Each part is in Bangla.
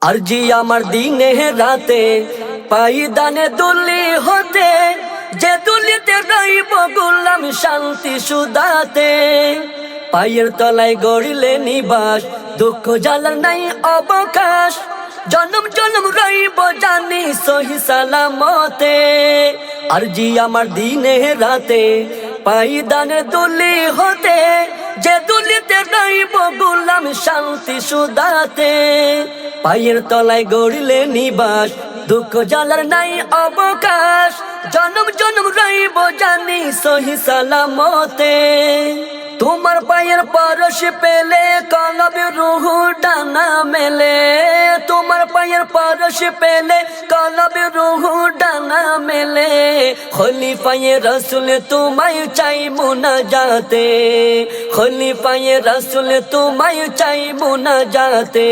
আরজি আমার দিনে রাতে পাই দানে দুলি হতে, যে দুলিতে রইব গোলাম শান্তি সুদাতে। পায়ের তলায় গড়িলে নিবাস, দুঃখ জ্বালার নাই অবকাশ, জনম জনম রইব জানি সহি সালামতে। আরজি আমার দিনে রাতে পাই দানে দুলি হতে, যে দুলিতে রইব গোলাম শান্তি সুদাতে। পায়ের তলায় গড়িলে নিবাস, দুঃখ জ্বালার নাই অবকাশ, জনম জনম রইব জানি সহি সালামতে। তোমার পায়ের পরশ পেলে কলবে রুহু ডানা মেলে, তোমার পায়ের পরশ পেলে কলবে রুহু ডানা মেলে। খলিফায়ে রসুল তোমায় চাই মুনাজাতে, খলিফায়ে রসুল তোমায় চাই মুনাজাতে।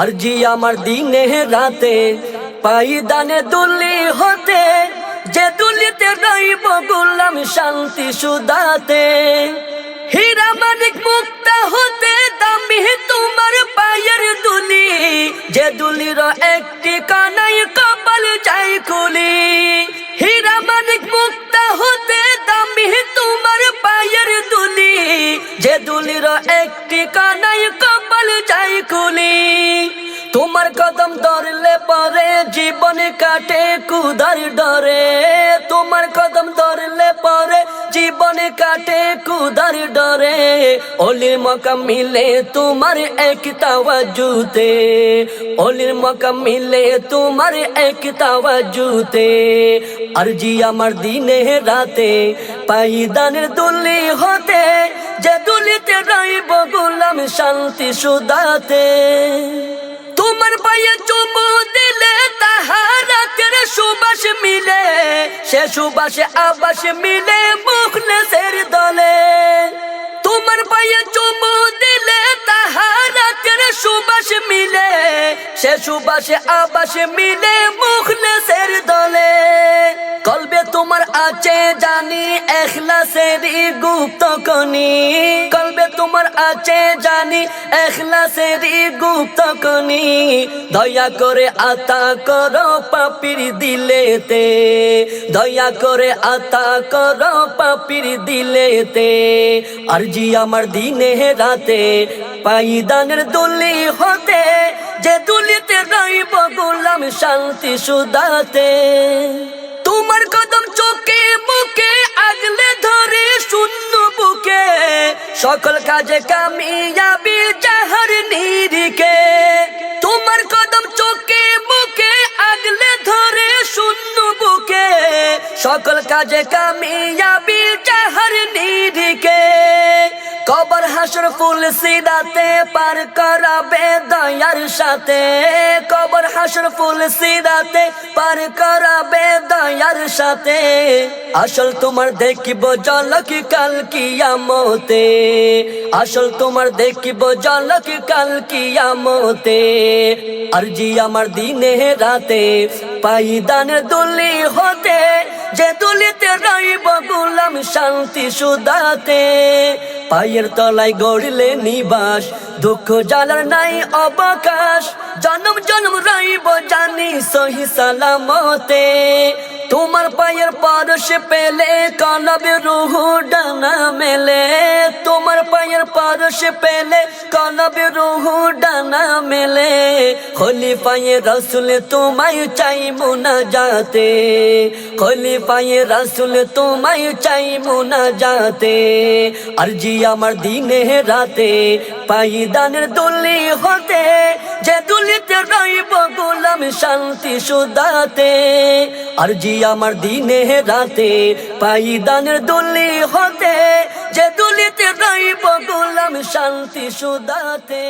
আরজি আমার দিনে রাতে পাই দানে দুলি হতে, যে দুলিতে রইব গোলাম শান্তি সুদাতে। হীরা মানিক মুক্তা হতে দামি তোমার পায়ের দুলি, যে দুলির একটি কানাই কপাল যায় খুলি। হীরা মানিক মুক্তা হতে দামি তোমার পায়ের দুলি, যে দুলির একটি কানাই কপাল যায় খুলি। তোমার কদম ধরলে পরে জীবন কাটে কুদার ডরে, তোমার কদম ধরলে পরে জীবন কাটে কুদার ডরে। অলির মকাম মিলে তোমার এক তাওয়াজুতে, অলির মকাম মিলে তোমার এক তাওয়াজুতে। আরজি আমার দিনে রাতে পাই দানের দুলি হতে, যে দুলিতে রইব গোলাম শান্তি সুদাতে। তোমার পায়ে চুমু দিলে তাহারাতের সুবাস মিলে, সে সুবাসে আবাস মিলে মুখলেসের দলে। তোমার পায়ে চুমু দিলে তাহারাতের সুবাস মিলে, সে সুবাসে আবাস মিলে মুখলেসের দলে। কলবে তোমার আছে জানি এখলাসেরই গুপ্ত কনি, কলবে তোমার আছে জানি এখলাসেরই গুপ্ত কনি। দয়া করে আতা করো পাপির দিলেতে, দয়া করে আতা করো পাপির দিলেতে। আরজি আমার দিনে রাতে পাই দানের দুলি হতে, যে দুলিতে রইব গোলাম শান্তি সুদাতে। তোমার কদম চোখে মুখে আগলে ধরে শূন্য বুকে, সকল কাজে কামিয়াবি যাহার নিরিখে। তোমার কদম চোখে মুখে আগলে ধরে শূন্য বুকে, সকল কাজে কামিয়াবি যাহার নিরিখে। কবর হাসর ফুল সিরাতে পার করাবে দয়ার সাথে, কবর হাসর ফুল সিরাতে পার করাবে দয়ার সাথে। আসল তোমার দেখিব ঝলক কাল কিয়ামতে, আসল তোমার দেখিব ঝলক কাল কিয়ামতে। আরজি আমার দিনে রাতে পাই দানের দুলি হতে, যে দুলিতে রইব গোলাম শান্তি সুদাতে। পায়ের তলায় গড়লে নিবাস, দুঃখ জ্বালার নাই অবকাশ, জনম জনম রইব জানি সহি সালামতে। তোমার পায়ের পরশ পেলে কলবে রুহু ডানা মেলে, তোমার পায়ের পরশ পেলে কলবে রুহু ডানা মেলে। খলিফায়ে রসুল তোমায় চাই মুনাজাতে, খলিফায়ে রসুল তোমায় চাই মুনাজাতে। আরজি আমার দিনে রাতে পাই দানের দুলি হতে, যে দুলিতে রইব গোলাম শান্তি সুদাতে। আরজি আমার দিনে রাতে পাই দানের দুলি হতে, যে দুলিতে রইব গোলাম শান্তি সুদাতে।